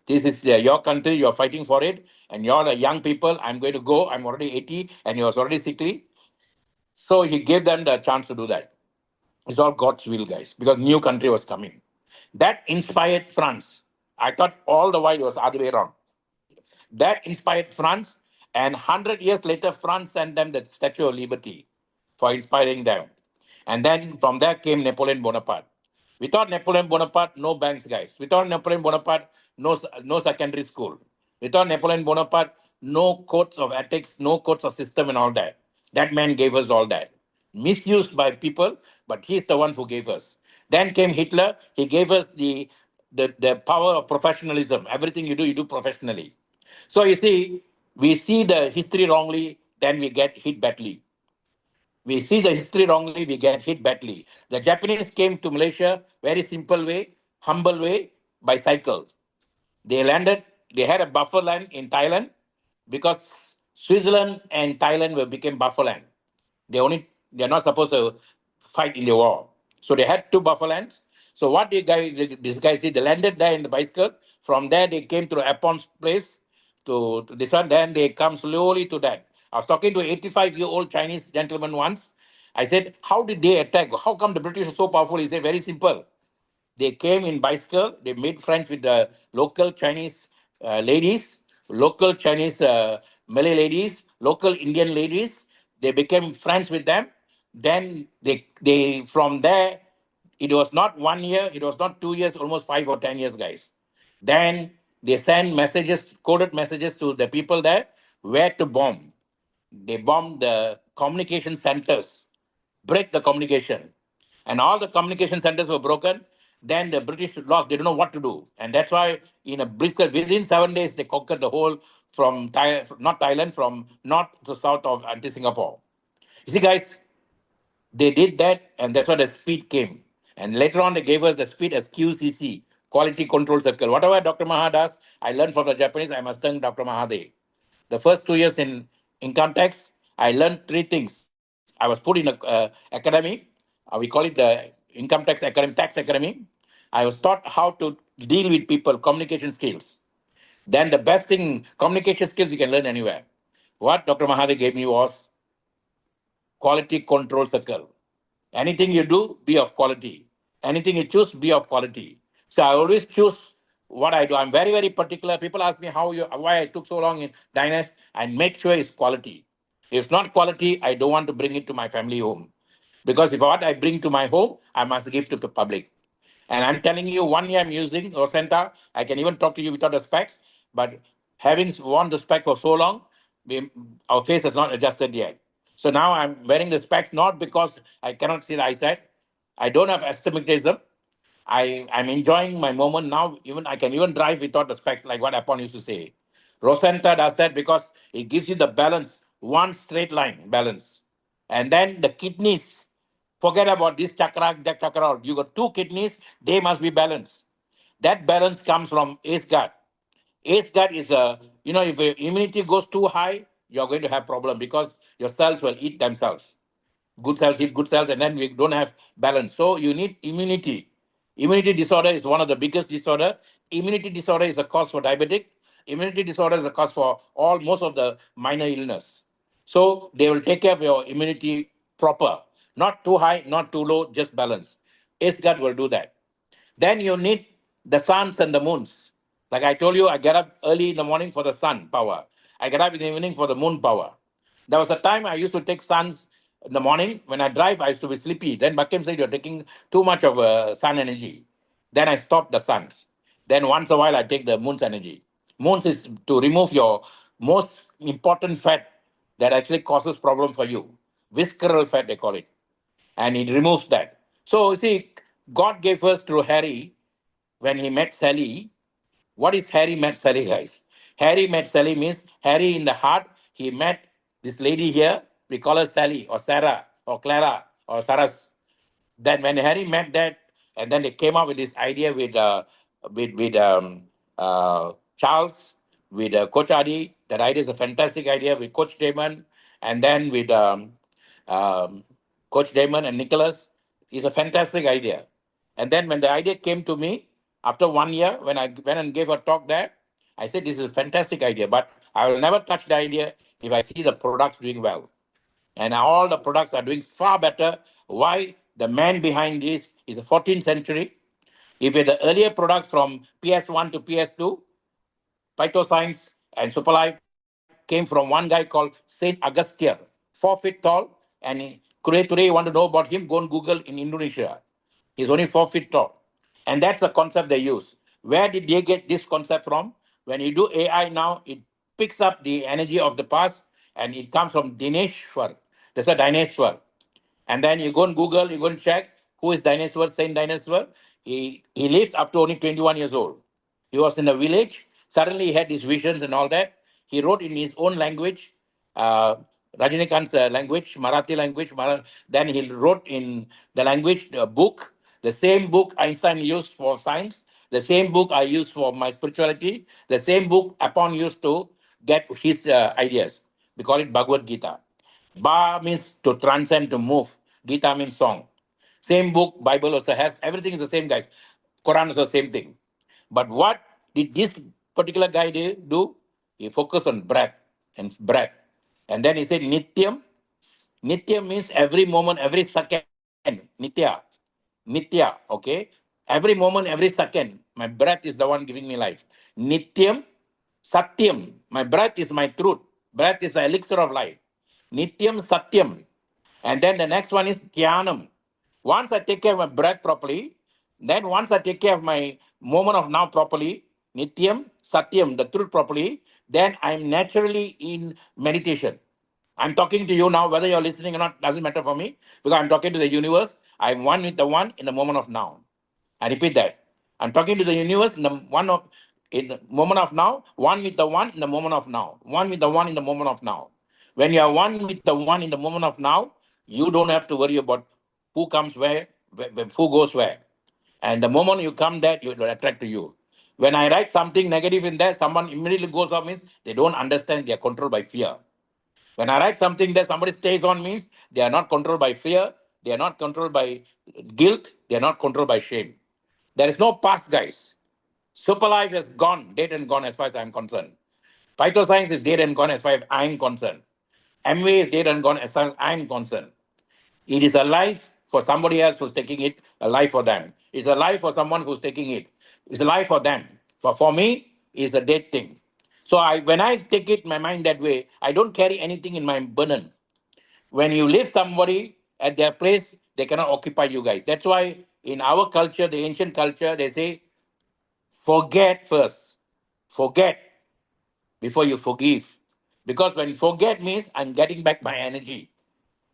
This is your country, you're fighting for it, and you're the young people. I'm going to go. I'm already 80, and he was already sickly. So he gave them the chance to do that. It's all God's will, guys, because new country was coming. That inspired France. I thought all the while it was the other way around. That inspired France, And 100 years later, France sent them the Statue of Liberty for inspiring them. And then from there came Napoleon Bonaparte. Without Napoleon Bonaparte, no banks, guys. Without Napoleon Bonaparte, no secondary school. Without Napoleon Bonaparte, no codes of ethics, no codes of system and all that. That man gave us all that. Misused by people, but he's the one who gave us. Then came Hitler. He gave us the power of professionalism. Everything you do professionally. So you see, we see the history wrongly, then we get hit badly. We see the history wrongly, we get hit badly. The Japanese came to Malaysia, very simple way, humble way, by cycle. They landed, they had a buffer land in Thailand because Switzerland and Thailand became buffer land. They're not supposed to fight in the war. So they had two buffer lands. So what these guys did, they landed there in the bicycle. From there, they came to Apon's place to this one. Then they come slowly to that. I was talking to an 85-year-old Chinese gentleman once. I said, how did they attack? How come the British are so powerful? He said, very simple. They came in bicycle. They made friends with the local Chinese ladies, local Chinese Malay ladies, local Indian ladies. They became friends with them. Then they from there, it was not 1 year, it was not 2 years, almost 5 or 10 years, guys. Then they send messages, coded messages to the people there where to bomb. They bombed the communication centers, break the communication. And all the communication centers were broken. Then the British lost, they don't know what to do. And that's why in a brisk, within 7 days, they conquered the whole from not Thailand, from north to south of anti-Singapore. You see, guys, they did that, and that's why the speed came. And later on, they gave us the speed as QCC, Quality Control Circle. Whatever Dr. Maha does, I learned from the Japanese, I must thank Dr. Mahade. The first 2 years in income tax, I learned three things. I was put in a academy. We call it the income tax academy, tax academy. I was taught how to deal with people, communication skills. Then the best thing, communication skills you can learn anywhere. What Dr. Mahade gave me was quality control circle. Anything you do, be of quality. Anything you choose, be of quality. So I always choose what I do. I'm very, very particular. People ask me why I took so long in Dynas, and make sure it's quality. If it's not quality, I don't want to bring it to my family home. Because if what I bring to my home, I must give to the public. And I'm telling you, 1 year I'm using Rosenta. I can even talk to you without the specs. But having worn the spec for so long, our face has not adjusted yet. So now I'm wearing the specs not because I cannot see the eyesight. I don't have astigmatism. I'm enjoying my moment now. Even I can even drive without the specs, like what Apon used to say. Rosenta does that because it gives you the balance, one straight line balance. And then the kidneys, forget about this chakra, that chakra. You got two kidneys, they must be balanced. That balance comes from Ace Guard. Ace Guard is if your immunity goes too high, you're going to have problem because your cells will eat themselves. Good cells eat good cells, and then we don't have balance. So you need immunity. Immunity disorder is one of the biggest disorder. Immunity disorder is a cause for diabetic. Immunity disorder is a cause for most of the minor illness. So they will take care of your immunity proper. Not too high, not too low, just balance. Ace Guard will do that. Then you need the suns and the moons. Like I told you, I get up early in the morning for the sun power. I get up in the evening for the moon power. There was a time I used to take suns in the morning. When I drive, I used to be sleepy. Then Bakim said, you're taking too much of sun energy. Then I stopped the suns. Then once a while, I take the moon's energy. Moons is to remove your most important fat that actually causes problem for you. Visceral fat, they call it. And it removes that. So, you see, God gave us through Harry when he met Sally. What is Harry met Sally, guys? Harry met Sally means Harry in the heart, he met this lady here. We call her Sally or Sarah or Clara or Saras. Then when Harry met that, and then they came up with this idea with Charles, with Coach Adi. That idea is a fantastic idea with Coach Damon, and then with Coach Damon and Nicholas. It's a fantastic idea. And then when the idea came to me, after 1 year, when I went and gave a talk there, I said, this is a fantastic idea, but I will never touch the idea if I see the products doing well. And all the products are doing far better. Why? The man behind this is the 14th century. If the earlier products from PS1 to PS2, Phytoscience and Superlife, came came from one guy called Saint Augustine, 4 feet tall. And today you want to know about him, go and Google in Indonesia. He's only 4 feet tall. And that's the concept they use. Where did they get this concept from? When you do AI now, it picks up the energy of the past and it comes from Dineshwar. That's a Dineshwar. And then you go on Google, you go and check who is Dineshwar, Saint Dineshwar. He lived up to only 21 years old. He was in a village. Suddenly he had these visions and all that. He wrote in his own language, uh, Rajinikanth's language, Marathi language. Then he wrote in the language book, the same book Einstein used for science, the same book I used for my spirituality, the same book Upon used to get his ideas. We call it Bhagavad Gita. Ba means to transcend, to move. Gita means song. Same book, Bible also has. Everything is the same, guys. Quran is the same thing. But what did this particular guy do? He focused on breath and breath. And then he said Nityam. Nityam means every moment, every second. Nitya. Nitya, okay? Every moment, every second, my breath is the one giving me life. Nityam, Satyam. My breath is my truth. Breath is the elixir of life. Nityam, Satyam. And then the next one is Dhyanam. Once I take care of my breath properly, then once I take care of my moment of now properly, Nityam, Satyam, the truth properly, then I'm naturally in meditation. I'm talking to you now, whether you're listening or not, doesn't matter for me, because I'm talking to the universe. I'm one with the one in the moment of now. I repeat that. I'm talking to the universe in the moment of now, one with the one in the moment of now. One with the one in the moment of now. When you are one with the one in the moment of now, you don't have to worry about who comes where who goes where. And the moment you come there, it will attract to you. When I write something negative in there, someone immediately goes off, means they don't understand, they are controlled by fear. When I write something that somebody stays on, means they are not controlled by fear, they are not controlled by guilt, they are not controlled by shame. There is no past, guys. Super life is gone, dead and gone as far as I'm concerned. Phytoscience is dead and gone as far as I'm concerned. MV is dead and gone as far as I'm concerned. It is a life for somebody else who's taking it, a life for them. It's a life for someone who's taking it. It's a life for them. But for me, it's a dead thing. So when I take it my mind that way, I don't carry anything in my burden. When you leave somebody at their place, they cannot occupy you guys. That's why in our culture, the ancient culture, they say, forget first. Forget before you forgive. Because when forget means I'm getting back my energy.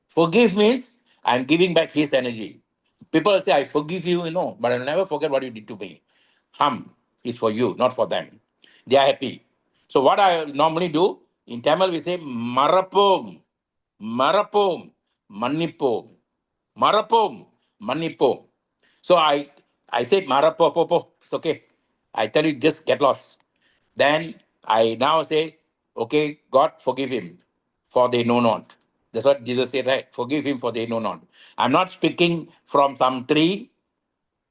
Forgive means I'm giving back his energy. People say, I forgive you, but I'll never forget what you did to me. Hum is for you, not for them. They are happy. So what I normally do, in Tamil we say, Marapom, Marapom, Manipom. Marapom, Manipom. So I said Marapopo, it's okay. I tell you, just get lost. Then I now say, okay, God, forgive him, for they know not. That's what Jesus said, right? Forgive him, for they know not. I'm not speaking from some tree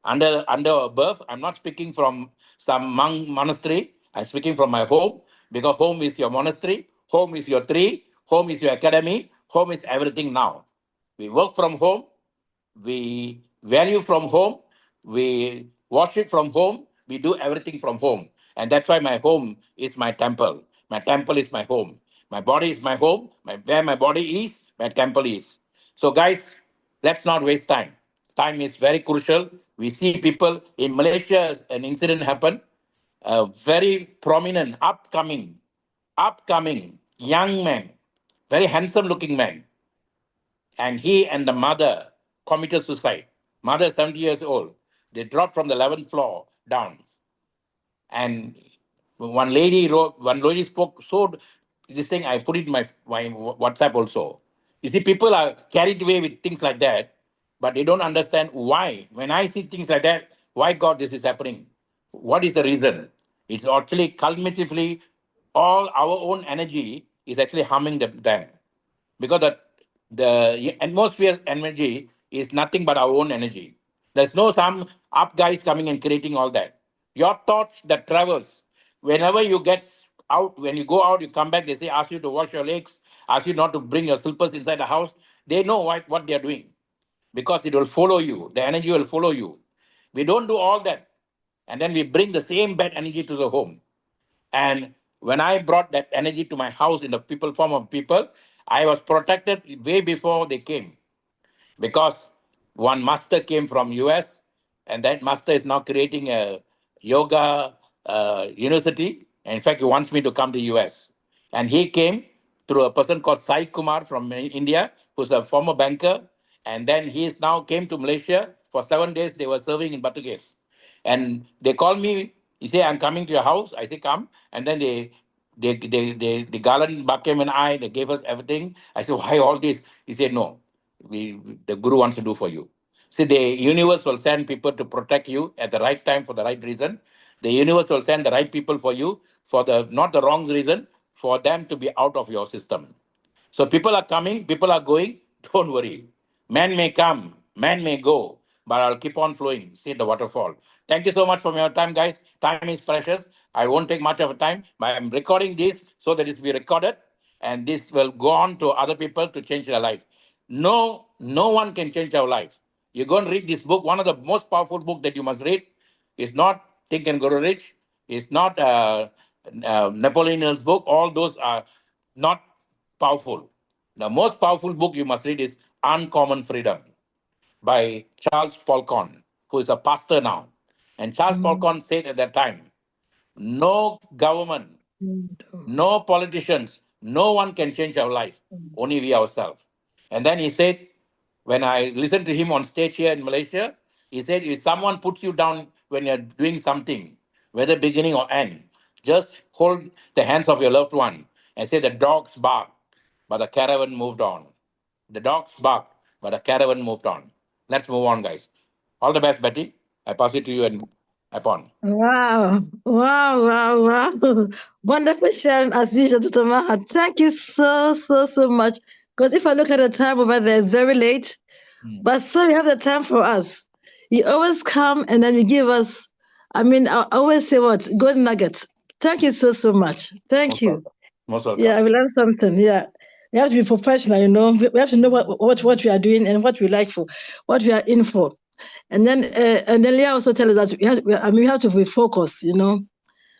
under or above. I'm not speaking from some monk monastery. I'm speaking from my home, because home is your monastery, home is your tree, home is your academy, home is everything now. We work from home, we value from home, we worship from home, we do everything from home. And that's why my home is my temple. My temple is my home. My body is my home. Where my body is, my temple is. So, guys, let's not waste time. Time is very crucial. We see people in Malaysia, an incident happened. A very prominent, upcoming young man, very handsome looking man, and he and the mother committed suicide. Mother 70 years old. They dropped from the 11th floor down. And one lady spoke so this thing, I put it in my WhatsApp also. You see, people are carried away with things like that, but they don't understand why. When I see things like that, why God this is happening? What is the reason? It's actually cumulatively all our own energy is actually harming them, because the atmosphere energy is nothing but our own energy. There's no some up guys coming and creating all that. Your thoughts that travels, whenever you get out, when you go out, you come back, they say, ask you to wash your legs, ask you not to bring your slippers inside the house. They know what they're doing, because it will follow you. The energy will follow you. We don't do all that. And then we bring the same bad energy to the home. And when I brought that energy to my house in the form of people, I was protected way before they came. Because one master came from US, and that master is now creating a yoga university. In fact, he wants me to come to US. And he came through a person called Sai Kumar from India, who's a former banker. And then he is now came to Malaysia. For 7 days, they were serving in Batu Caves. And they called me, he said, I'm coming to your house. I say, come. And then the Galan Bakem and they gave us everything. I said, why all this? He said, no, the Guru wants to do for you. See, the universe will send people to protect you at the right time for the right reason. The universe will send the right people for you for the not the wrong reason, for them to be out of your system. So people are coming, people are going. Don't worry. Man may come, man may go, but I'll keep on flowing. See the waterfall. Thank you so much for your time, guys. Time is precious. I won't take much of a time, but I'm recording this so that it will be recorded, and this will go on to other people to change their life. No one can change our life. You go and read this book. One of the most powerful book that you must read is not Think and Grow Rich. It's not Napoleon Hill's book. All those are not powerful. The most powerful book you must read is Uncommon Freedom by Charles Polcon, who is a pastor now. And Charles Polcon said at that time, no government, no politicians, no one can change our life, only we ourselves. And then he said, when I listened to him on stage here in Malaysia, he said, if someone puts you down when you're doing something, whether beginning or end, just hold the hands of your loved one and say, the dogs bark, but the caravan moved on. The dogs barked, but the caravan moved on. Let's move on, guys. All the best, Betty. I pass it to you and Apon. Wow. Wonderful sharing as usual, Dr. Maha. Thank you so much. Because if I look at the time over there, it's very late. But still, you have the time for us. You always come and then you give us, I always say what? Good nuggets. Thank you so much. Thank you. Most welcome. Yeah, I will learn something. Yeah. We have to be professional, We have to know what we are doing and what we like for, what we are in for. And then Leah also tells us that we have to be focused,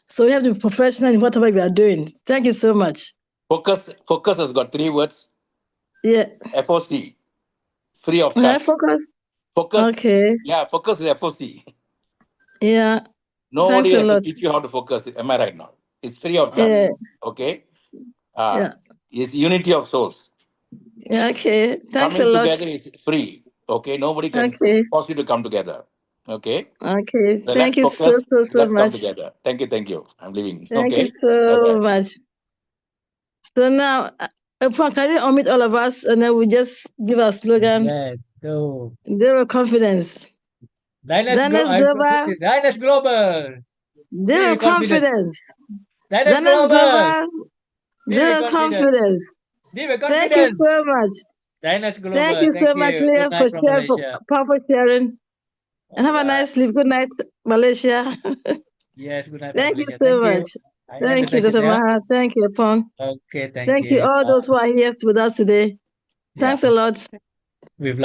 So we have to be professional in whatever we are doing. Thank you so much. Focus has got 3 words. Yeah. FOC. Free of charge. Focus. Okay. Yeah, focus is FOC. Yeah. Nobody has to teach you how to focus. Am I right now? It's free of charge. Yeah. Okay. It's unity of souls. Yeah, okay. Thanks Coming a lot. together is free. Okay. Nobody can force you to come together. Okay. Okay. So thank you focus, so let's much. come together. Thank you. I'm leaving. Thank okay. you so much. So now, can you unmute all of us and then we just give our slogan? Yes. So Zero confidence. Diners Global. Zero confidence. Diners Global. Zero confidence. Thank you so much. Diners Global. Thank you so much, Leah, for sharing, for sharing. And have a nice sleep. Good night, Malaysia. Yes, good night. Thank you so much. Thank you, Dr. Maha. Thank you, Apon. Okay, Thank you, all those who are here with us today. Thanks a lot. With love.